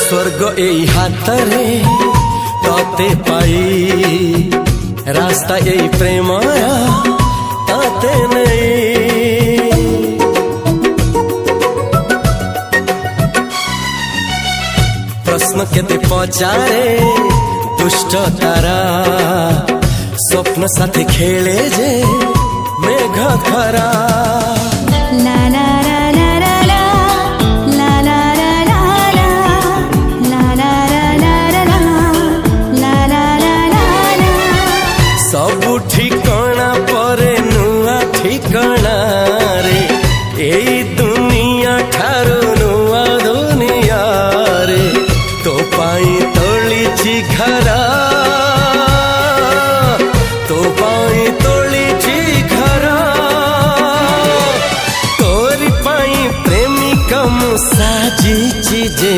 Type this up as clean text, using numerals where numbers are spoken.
स्वर्ग एई हातरे तते पाई रास्ता एई प्रेमया ताते नहीं। प्रश्न केते पचारे दुष्ट तारा स्वप्न साथी खेले जे मेघ खरा। ला ला ला ला ला ला ला ला ला ला ला ला ला ला। सबु ठिकाना परे नुआ ठिकाना रे एई दुनिया ठारू नुआ दुनिया रे। तो पाई तोलिछि घरा तो पाई तोलिछि घरा तोरी पाई प्रेमिका मु साजिछि जे।